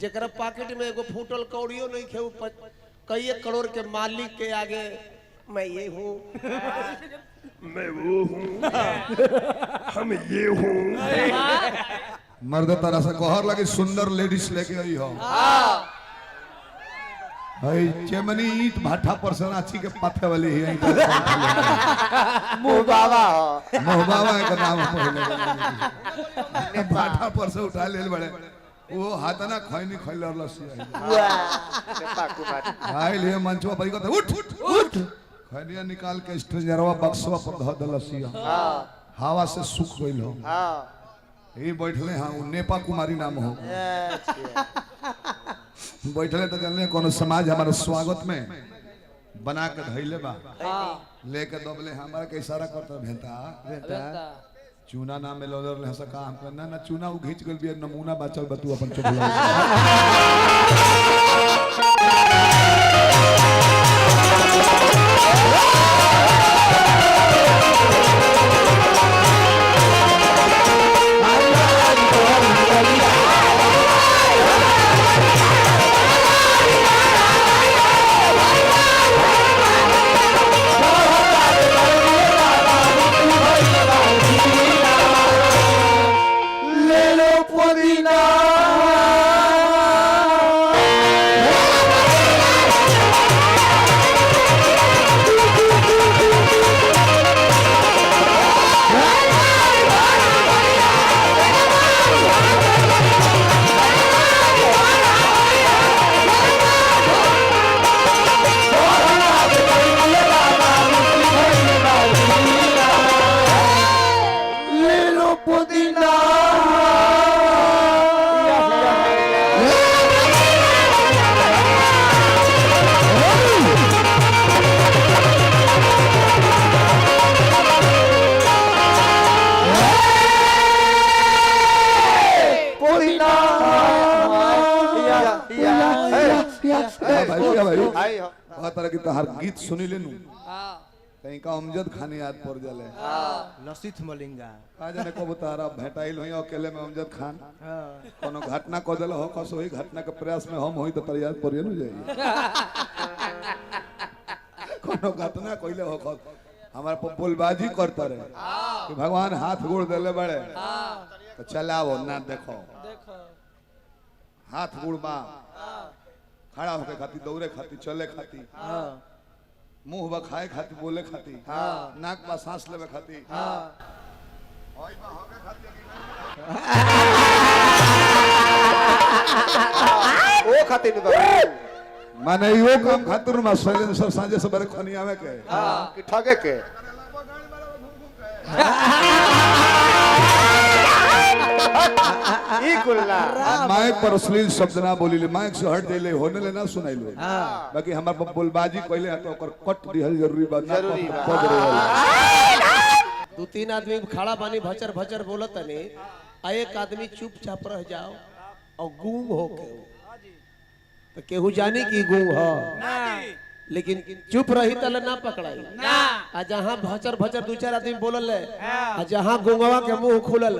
जेकरा पॉकेट में एगो फूटल कौड़ियो नहीं खे कई करोड़ के मालिक के आगे मैं ये हूँ मैं वो हूँ हम ये हूँ। मर्द तरह से कहर लगी सुंदर लेडीज लेके आई हो भाई चेमनी ईट भाटा पर से नाची के पाथे वाली है मुंह बाबा मोहबाबा का नाम पहले भाटा पर से उठा ले बड़े वो हाथ ना खैनी खैल और लस्सी आई लिए मंचवा पर कहते उठ उठ खैनिया निकाल के स्ट्रेंजरवा बक्सवा पर धो दे लस्सी हवा से सूख गइल हो ये बैठले हां नेपा कुमारी नाम हो बैठले तो कहले कोनो समाज हमारे स्वागत में बना के धइले बा लेके दबले हमारा के इशारा करता भेंता चूना नाम में लोदर ले सका हम कहना ना चूना उ घिच गेल बिया नमूना बाचल बतू अपन चुगला हर गीत सुनी लेनु कहीं का अमजद खाने याद पड़ जाले लसित मलिंगा आ जाने को तारा भेटाइल होई अकेले में अमजद खान कोनो घटना को देल हो कस होई घटना के प्रयास में हम होई तो तर याद पड़िए न जाई कोनो घटना कोइले हो हमारे पर बोलबाजी करता रहे कि भगवान हाथ गोड़ देले बड़े तो चलाओ ना देखो हाथ गोड़ बा खड़ा होके खाती दौड़े खाती चले खाती मुंह बा खाए खाती बोले खाती नाक बा सांस लेवे खाती ओ खाती माने यो काम खातिर में सर सांझे सबरे खनिया में के कि ठगे के ई कुल्ला माइक पर अश्लील शब्द ना बोलीले माइक से हट देले होने ले ना सुनाइलो बाकी हमार पर बोलबाजी कइले तो ओकर कट दिहल जरूरी बा जरूरी बा दो तीन आदमी खड़ा पानी भचर भचर बोलत ने एक आदमी चुपचाप रह जाओ और गूंग हो के तो केहू जाने की गूंग हो लेकिन चुप रही तले ना पकड़ाई आ जहां भचर भचर दो चार आदमी बोलल है आ जहां गूंगवा के मुंह खुलल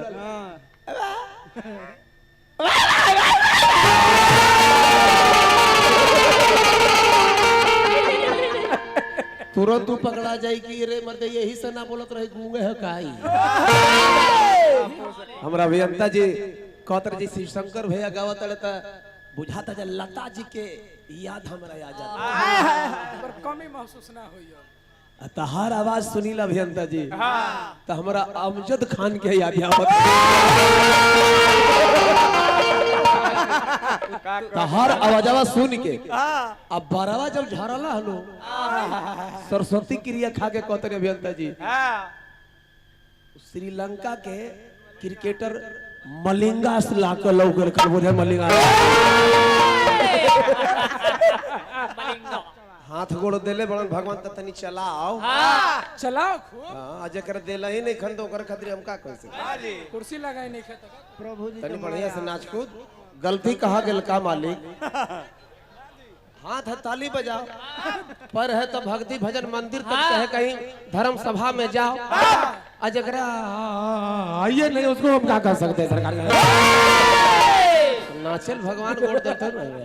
तुरंत तू पकड़ा जाई कि रे मर्द यही से ना बोलत रहे गूंगे है काई हमरा अभियंता जी कहतर जी शिव शंकर भैया गावत रहता बुझाता जे लता जी के याद हमरा आ जाता पर कमी महसूस ना होइयो तहार आवाज सुनील अभियंता जी तो हमरा अमजद खान के याद आवत तहार आवाजवा सुन के अब बारवा जब झरला हलो सरस्वती क्रिया खा के कहते अभियंता जी श्रीलंका के क्रिकेटर मलिंगा से लाकर लौकर कर बोले मलिंगा हाथ गोड़ देले बड़न भगवान त तनी चलाओ चलाओ खूब हां जेकर देला ही नहीं खन तो ओकर खातिर हम का कह सके कुर्सी लगाई नहीं खाता प्रभु जी तनी बढ़िया से नाच कूद गलती कहा गेल का मालिक हाथ ताली बजाओ पर है तो भक्ति भजन मंदिर तक चाहे कहीं धर्म सभा में जाओ अजगरा आइए नहीं उसको हम क्या कर सकते हैं सरकार नाचल भगवान गोड़ देते रहे।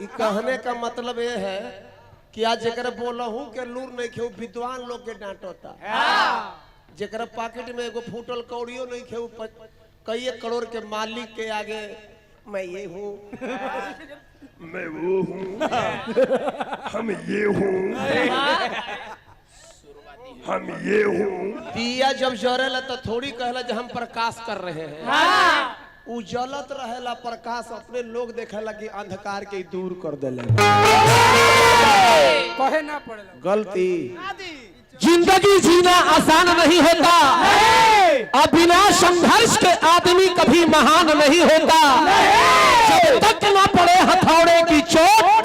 ई कहने का मतलब ये है कि आज जकर बोलहूं के लूर नहीं खेऊ विद्वान लोग के डांटोता। जकर पॉकेट में एगो फूटल कौड़ियो नहीं खेऊ कई करोड़ के मालिक के आगे मैं ये हूँ मैं वो हूँ हम ये हूँ हम ये हूँ। दिया जब जरेला तो थोड़ी कहला जो हम प्रकाश कर रहे हैं। उजलत रहेला प्रकाश अपने लोग देखेला कि अंधकार के दूर कर देले। कहे ना पड़ेला गलती। जिंदगी जीना आसान नहीं होता और बिना संघर्ष के आदमी कभी महान नहीं होता। जब तक न पड़े हथौड़े की चोट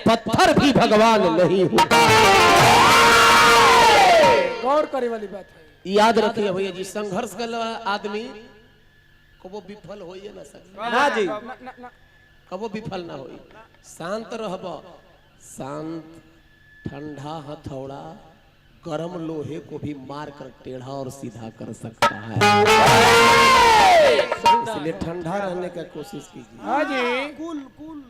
पत्थर भी भगवान नहीं होता। गौर करे वाली बात है। याद रखिए भैया जी, संघर्ष कर आदमी कबो विफल होइए ना सके। ना जी ना कबो विफल ना होई। शांत रहब, शांत ठंडा हथौड़ा गरम लोहे को भी मार कर टेढ़ा और सीधा कर सकता है। इसलिए ठंडा रहने का कोशिश कीजिए। हाँ जी। कूल कूल